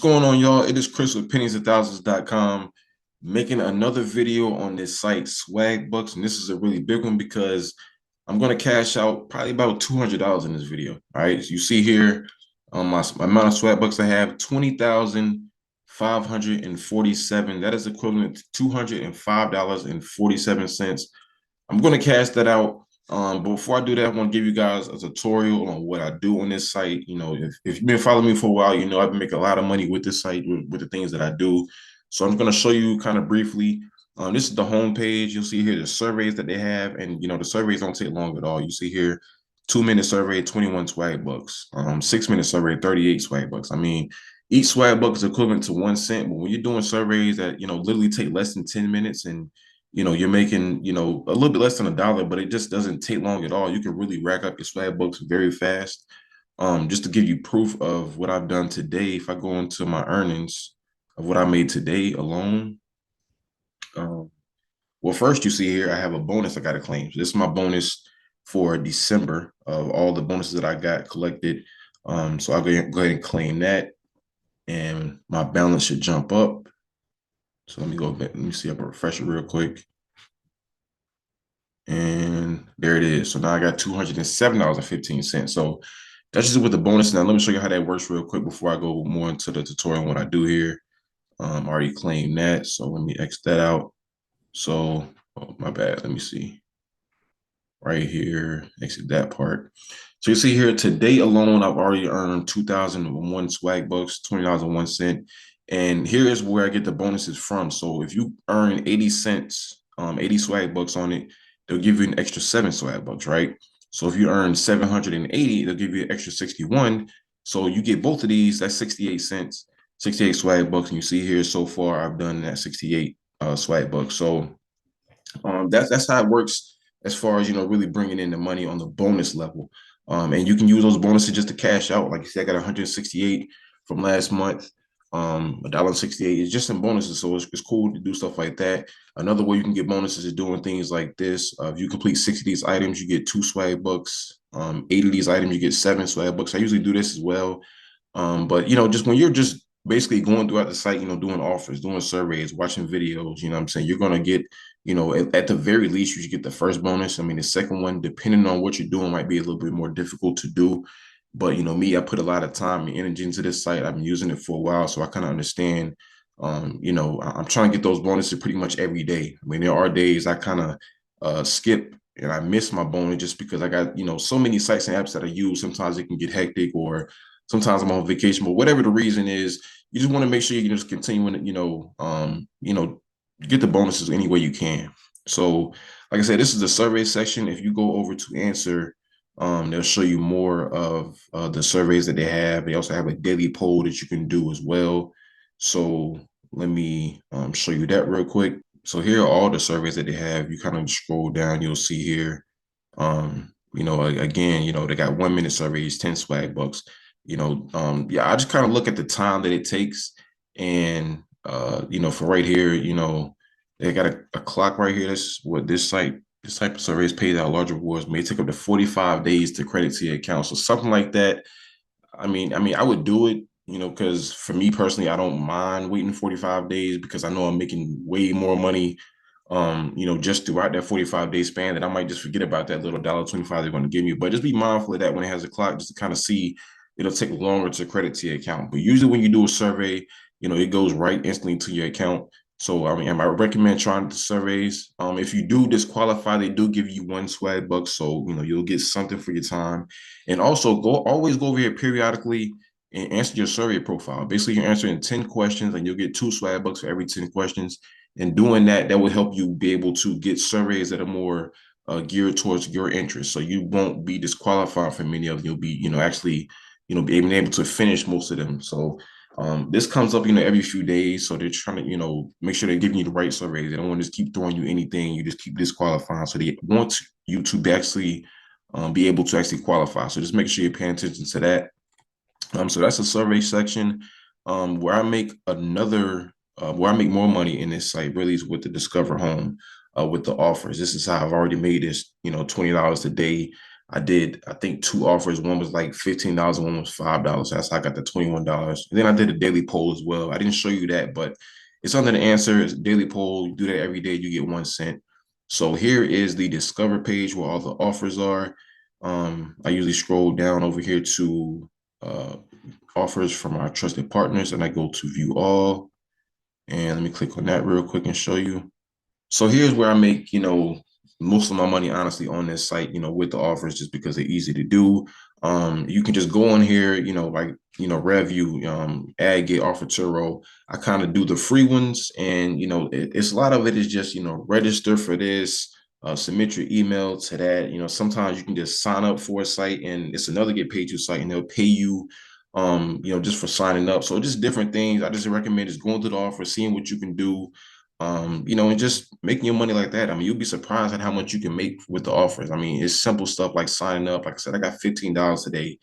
What's going on, y'all? It is Chris with penniesandthousands.com making another video on this site, Swagbucks. And this is a really big one because I'm going to cash out probably about $200 in this video. All right. So you see here my amount of Swagbucks I have, 20,547. That is equivalent to $205.47. I'm going to cash that out. But before I do that, I want to give you guys a tutorial on what I do on this site. You know, if you've been following me for a while, you know I've been making a lot of money with this site with the things that I do. So I'm going to show you kind of briefly. This is the home page. You'll see here the surveys that they have, and you know the surveys don't take long at all. You see here, 2-minute survey, 21 swag bucks. 6-minute survey, 38 swag bucks. I mean, each swag buck is equivalent to 1 cent. But when you're doing surveys that literally take less than 10 minutes and you're making, a little bit less than $1, but it just doesn't take long at all. You can really rack up your swag bucks very fast. Just to give you proof of what I've done today, if I go into my earnings of what I made today alone, well, first you see here, I have a bonus I got to claim. So this is my bonus for December of all the bonuses that I got collected. So I'll go ahead and claim that, and my balance should jump up. So let me go back. Let me see if I can refresh it real quick. And there it is. So now I got $207.15. So that's just with the bonus. Now let me show you how that works real quick before I go more into the tutorial on what I do here. I already claimed that. So let me X that out. So, oh, my bad. Let me see. Right here, exit that part. So you see here, today alone, I've already earned 2,001 swag bucks, $20.01. And here is where I get the bonuses from. So if you earn 80 cents, 80 swag bucks on it, they'll give you an extra 7 swag bucks, right? So if you earn 780, they'll give you an extra 61. So you get both of these, that's 68 cents, 68 swag bucks. And you see here, so far, I've done that 68 swag bucks. So that's how it works as far as really bringing in the money on the bonus level. And you can use those bonuses just to cash out. Like you said, I got 168 from last month. $1.68 is just some bonuses, so it's cool to do stuff like that. Another way you can get bonuses is doing things like this. If you complete 60 of these items, you get 2 swag bucks. 8 of these items, you get 7 swag bucks. I usually do this as well. But just when you're just basically going throughout the site, doing offers, doing surveys, watching videos, what I'm saying, you're gonna get, at the very least, you should get the first bonus. I mean, the second one, depending on what you're doing, might be a little bit more difficult to do. But me, I put a lot of time and energy into this site. I've been using it for a while, so I kind of understand. I'm trying to get those bonuses pretty much every day. I mean, there are days I kind of skip and I miss my bonus just because I got so many sites and apps that I use. Sometimes it can get hectic, or sometimes I'm on vacation. But whatever the reason is, you just want to make sure you can just continue to get the bonuses any way you can. So, like I said, this is the survey section. If you go over to answer, they'll show you more of the surveys that they have. They also have a daily poll that you can do as well. So let me show you that real quick. So here are all the surveys that they have. You kind of scroll down, you'll see here. Again, they got 1-minute surveys, 10 swag bucks. Yeah, I just kind of look at the time that it takes, and for right here, they got a clock right here. That's what this type of surveys pays out larger rewards may take up to 45 days to credit to your account. So something like that. I mean, I would do it, because for me personally, I don't mind waiting 45 days because I know I'm making way more money, just throughout that 45-day span, that I might just forget about that little $1.25 they're going to give me. But just be mindful of that when it has a clock, just to kind of see it'll take longer to credit to your account. But usually when you do a survey, it goes right instantly to your account. So, I mean, I recommend trying the surveys. If you do disqualify, they do give you 1 swag buck. So, you'll get something for your time. And also always go over here periodically and answer your survey profile. Basically, you're answering 10 questions and you'll get 2 swag bucks for every 10 questions. And doing that will help you be able to get surveys that are more geared towards your interests. So you won't be disqualified from many of them. You'll be, actually, being able to finish most of them. So this comes up, every few days. So they're trying to, make sure they're giving you the right surveys. They don't want to just keep throwing you anything. You just keep disqualifying. So they want you to actually be able to actually qualify. So just make sure you're paying attention to that. So that's the survey section. Where I make where I make more money in this site really is with the Discover Home, with the offers. This is how I've already made this, $20 a day. I did, I think, two offers. One was like $15 and one was $5. So that's how I got the $21. And then I did a daily poll as well. I didn't show you that, but it's under the answer. It's a daily poll. You do that every day, you get 1 cent. So here is the Discover page where all the offers are. I usually scroll down over here to offers from our trusted partners, and I go to view all. And let me click on that real quick and show you. So here's where I make, most of my money, honestly, on this site, with the offers, just because they're easy to do. You can just go on here, like, review, add, get, offer, Turo. I kind of do the free ones. And, it's a lot of it is just, register for this, submit your email to that. Sometimes you can just sign up for a site and it's another get paid to site and they'll pay you, just for signing up. So just different things. I just recommend just going to the offer, seeing what you can do, and just making your money like that. I mean, you'll be surprised at how much you can make with the offers. I mean, it's simple stuff like signing up. Like I said, I got $15 today,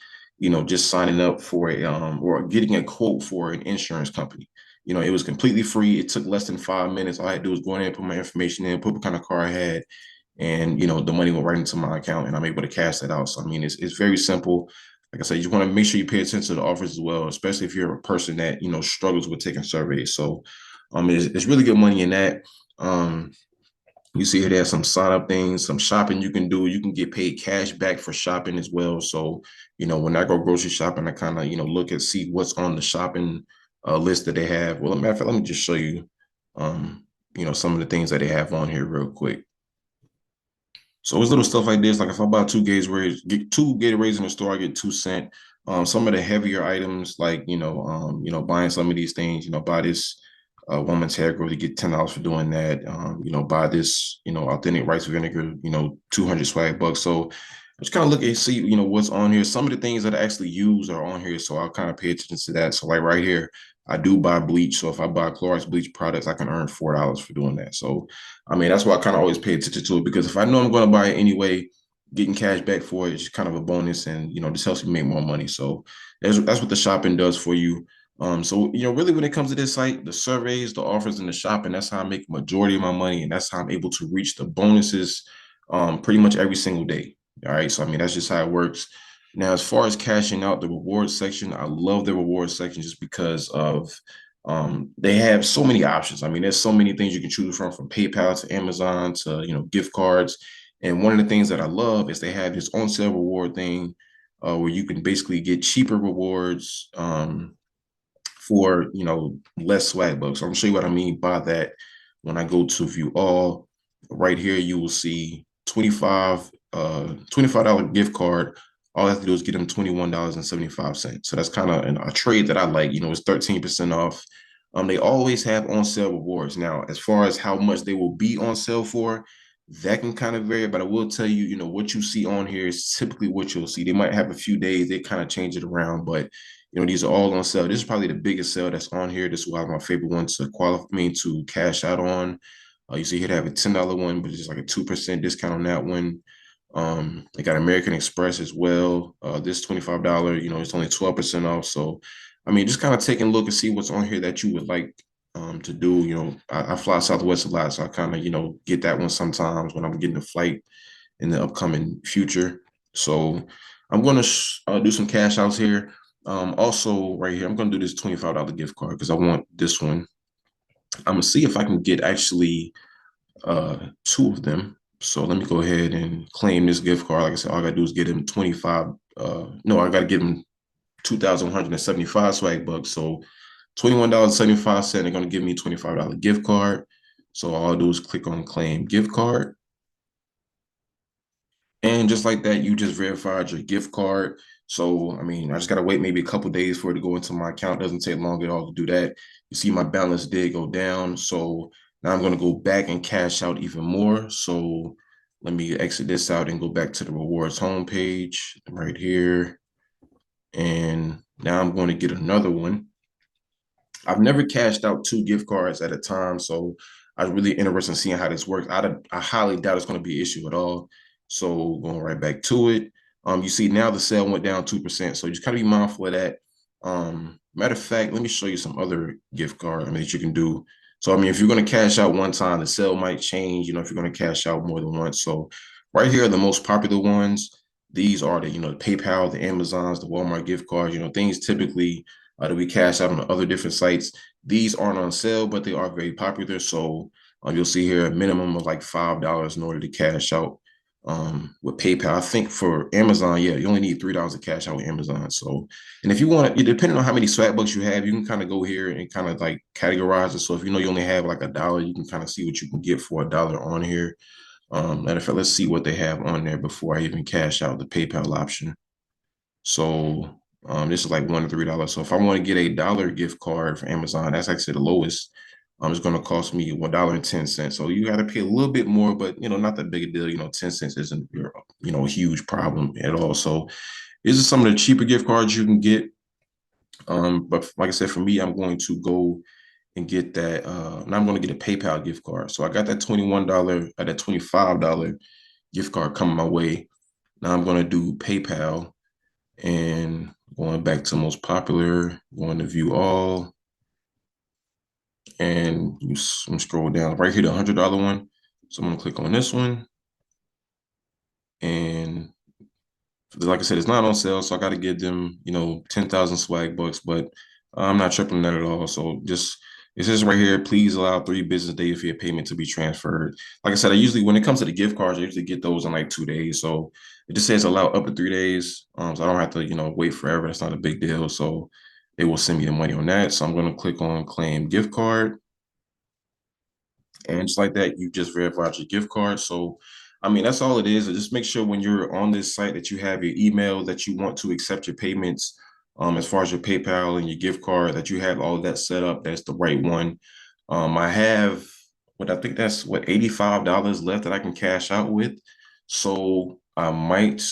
just signing up for or getting a quote for an insurance company. It was completely free. It took less than 5 minutes. All I had to do was go in and put my information in, put what kind of car I had, and the money went right into my account, and I'm able to cash that out. So I mean, it's very simple. Like I said, you want to make sure you pay attention to the offers as well, especially if you're a person that struggles with taking surveys. So it's really good money in that. You see here there's some sign up things, some shopping you can do. You can get paid cash back for shopping as well. So, when I go grocery shopping, I kind of, look and see what's on the shopping list that they have. Well, matter of fact, let me just show you, some of the things that they have on here real quick. So it's little stuff like this. Like if I buy get two Gatorades in the store, I get 2 cents. Some of the heavier items, like buying some of these things, buy this woman's hair growth, you get $10 for doing that. Buy this, authentic rice vinegar, 200 swag bucks. So I just kind of look and see, what's on here. Some of the things that I actually use are on here, so I'll kind of pay attention to that. So like right here, I do buy bleach. So if I buy Clorox bleach products, I can earn $4 for doing that. So I mean, that's why I kind of always pay attention to it, because if I know I'm going to buy it anyway, getting cash back for it is kind of a bonus, and this helps me make more money. So that's what the shopping does for you. So really, when it comes to this site, the surveys, the offers, and the shopping, that's how I make majority of my money, and that's how I'm able to reach the bonuses pretty much every single day. All right, so I mean, that's just how it works. Now, as far as cashing out, the reward section, I love the reward section just because of they have so many options. I mean, there's so many things you can choose from PayPal to Amazon to gift cards. And one of the things that I love is they have this on sale reward thing where you can basically get cheaper rewards for less swag bucks. So I'm gonna show you what I mean by that. When I go to view all, right here you will see $25 gift card. All I have to do is get them $21.75. So that's kind of a trade that I like. It's 13% off. They always have on sale rewards. Now, as far as how much they will be on sale for, that can kind of vary, but I will tell you, what you see on here is typically what you'll see. They might have a few days, they kind of change it around, but these are all on sale. This is probably the biggest sale that's on here. This is why my favorite one to to cash out on. You see here they have a $10 one, but it's like a 2% discount on that one. They got American Express as well. This $25, it's only 12% off. So, I mean, just kind of take a look and see what's on here that you would like to do. I fly Southwest a lot, so I kind of, get that one sometimes when I'm getting a flight in the upcoming future. So I'm going to do some cash outs here. Also, right here, I'm going to do this $25 gift card because I want this one. I'm going to see if I can get actually two of them. So let me go ahead and claim this gift card. Like I said, all I got to do is get him 25. No, I got to get him 2,175 swag bucks. So $21.75. They're going to give me a $25 gift card. So all I'll do is click on claim gift card. And just like that, you just verified your gift card. So, I mean, I just got to wait maybe a couple days for it to go into my account. It doesn't take long at all to do that. You see my balance did go down. So now I'm going to go back and cash out even more. So let me exit this out and go back to the rewards homepage right here. And now I'm going to get another one. I've never cashed out two gift cards at a time, so I was really interested in seeing how this works. I highly doubt it's going to be an issue at all. So going right back to it, you see now the sale went down 2%. So just kind of be mindful of that. Matter of fact, let me show you some other gift card that you can do. So I mean, if you're going to cash out one time, the sale might change. If you're going to cash out more than once. So right here are the most popular ones. These are the, the PayPal, the Amazons, the Walmart gift cards, things typically that we cash out on other different sites. These aren't on sale, but they are very popular. So you'll see here a minimum of like $5 in order to cash out with PayPal. I think for Amazon, yeah, you only need $3 to cash out with Amazon. So, and if you want to, depending on how many swag bucks you have, you can kind of go here and kind of like categorize it. So if you know you only have like $1, you can kind of see what you can get for $1 on here. Matter of fact, let's see what they have on there before I even cash out the PayPal option. So this is like $1 to $3. So if I want to get $1 gift card for Amazon, that's actually the lowest. It's going to cost me $1.10. So you got to pay a little bit more, but not that big a deal. 10 cents isn't a huge problem at all. So these are some of the cheaper gift cards you can get. But like I said, for me, I'm going to go and get that. Now I'm going to get a PayPal gift card. So I got that $21 at that $25 gift card coming my way. Now I'm going to do PayPal and going back to most popular, going to view all, and you scroll down right here, the $100 one. So I'm going to click on this one. And like I said, it's not on sale, so I got to give them, 10,000 swag bucks, but I'm not tripping that at all. So just, it says right here, please allow 3 business days for your payment to be transferred. Like I said, I usually, when it comes to the gift cards, I usually get those in like 2 days. So it just says allow up to 3 days. So I don't have to, wait forever. That's not a big deal. So they will send me the money on that. So I'm going to click on claim gift card. And just like that, you just verified your gift card. So, I mean, that's all it is. Just make sure when you're on this site that you have your email, that you want to accept your payments, as far as your PayPal and your gift card, that you have all of that set up. That's the right one. I have what I think that's what $85 left that I can cash out with. So I might,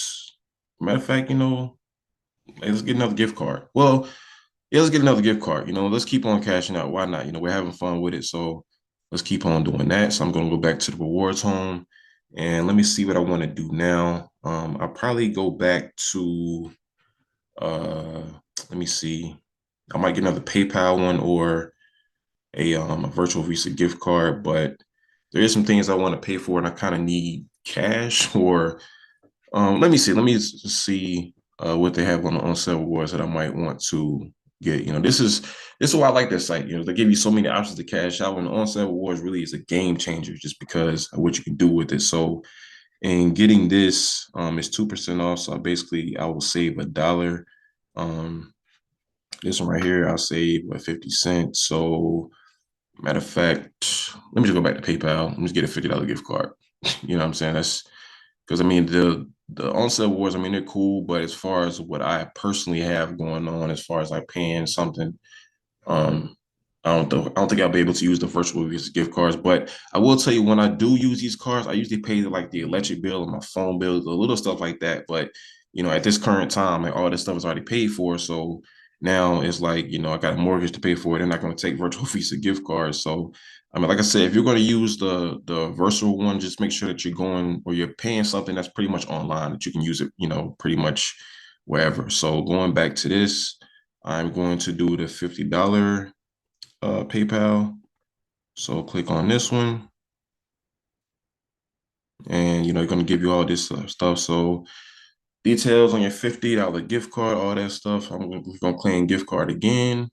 matter of fact, let's get another gift card. Well, yeah, let's get another gift card. Let's keep on cashing out. Why not? We're having fun with it. So let's keep on doing that. So I'm going to go back to the rewards home and let me see what I want to do now. I'll probably go back to, uh, let me see. I might get another PayPal one or a virtual Visa gift card, but there is some things I want to pay for and I kind of need cash or let me see. Let me see what they have on sale rewards that I might want to get. This is why I like this site. They give you so many options to cash out, and on sale rewards really is a game changer just because of what you can do with it. So, and getting this is 2% off. So basically, I will save $1. Um, this one right here, I'll save 50 cents. So, matter of fact, let me just go back to PayPal. Let me just get a $50 gift card. You know what I'm saying? That's because I mean the on-sale wars, I mean they're cool, but as far as what I personally have going on, as far as like paying something, um, I don't think I'll be able to use the virtual Visa gift cards. But I will tell you when I do use these cards, I usually pay like the electric bill and my phone bill, the little stuff like that. But at this current time, like all this stuff is already paid for, so now it's like I got a mortgage to pay for. They're not going to take virtual Visa gift cards, so. I mean, like I said, if you're going to use the virtual one, just make sure that you're going or you're paying something that's pretty much online that you can use it, pretty much wherever. So going back to this, I'm going to do the $50 PayPal. So click on this one, and it's going to give you all this stuff. So details on your $50 gift card, all that stuff. I'm going to claim gift card again.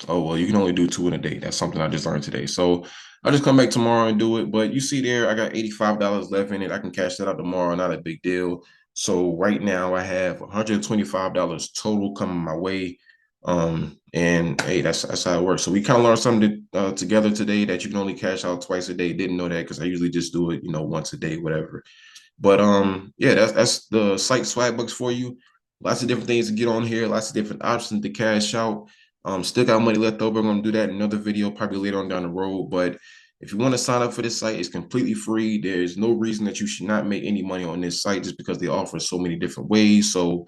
Oh, well, you can only do 2 in a day. That's something I just learned today. So I'll just come back tomorrow and do it. But you see there, I got $85 left in it. I can cash that out tomorrow. Not a big deal. So right now I have $125 total coming my way. And hey, that's how it works. So we kind of learned something together today that you can only cash out twice a day. Didn't know that because I usually just do it, once a day, whatever. But yeah, that's the site Swagbucks for you. Lots of different things to get on here, lots of different options to cash out. Still got money left over. I'm gonna do that in another video, probably later on down the road. But if you want to sign up for this site, it's completely free. There's no reason that you should not make any money on this site just because they offer so many different ways. So,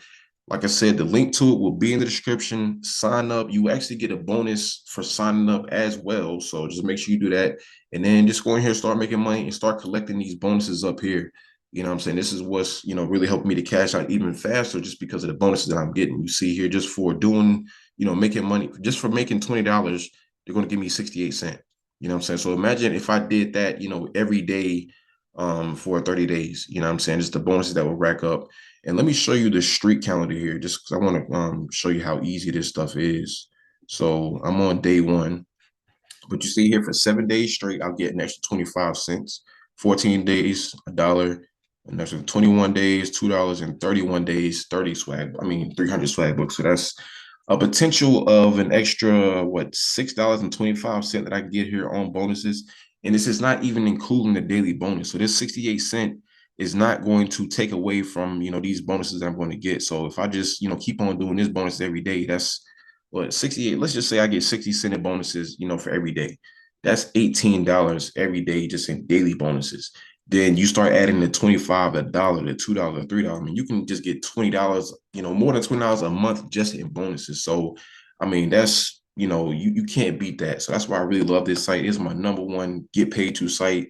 like I said, the link to it will be in the description. Sign up. You actually get a bonus for signing up as well. So just make sure you do that. And then just go in here, start making money, and start collecting these bonuses up here. You know what I'm saying? This is what's, really helping me to cash out even faster just because of the bonuses that I'm getting. You see here, just for doing, making money, just for making $20, they're going to give me 68 cents. You know what I'm saying? So imagine if I did that, every day, for 30 days. You know what I'm saying? Just the bonuses that will rack up. And let me show you the streak calendar here, just because I want to show you how easy this stuff is. So I'm on day one. But you see here for 7 days straight, I'll get an extra 25 cents. 14 days, $1. And that's 21 days, $2, and 31 days, 300 swag books. So that's a potential of an extra, what, $6.25 that I can get here on bonuses. And this is not even including the daily bonus. So this 68 cent is not going to take away from, these bonuses I'm going to get. So if I just, keep on doing this bonus every day, that's what, 68. Let's just say I get 60 cent in bonuses, for every day. That's $18 every day just in daily bonuses. Then you start adding the 25, $1, the $2, $3. I mean, you can just get $20, more than $20 a month just in bonuses. So, I mean, that's, you can't beat that. So that's why I really love this site. It's my number one get paid to site.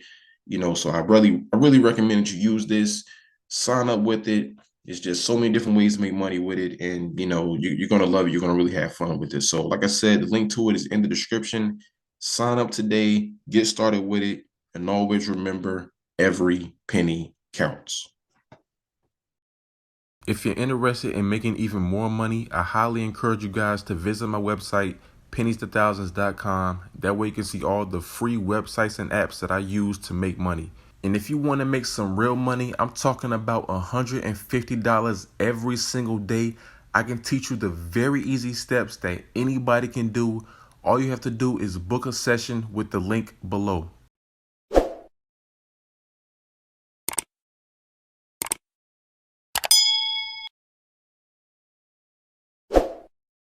So I really recommend that you use this, sign up with it. It's just so many different ways to make money with it. And, you're going to love it. You're going to really have fun with it. So like I said, the link to it is in the description. Sign up today, get started with it, and always remember, every penny counts. If you're interested in making even more money, I highly encourage you guys to visit my website, pennies2thousands.com. That way you can see all the free websites and apps that I use to make money. And if you want to make some real money, I'm talking about $150 every single day. I can teach you the very easy steps that anybody can do. All you have to do is book a session with the link below.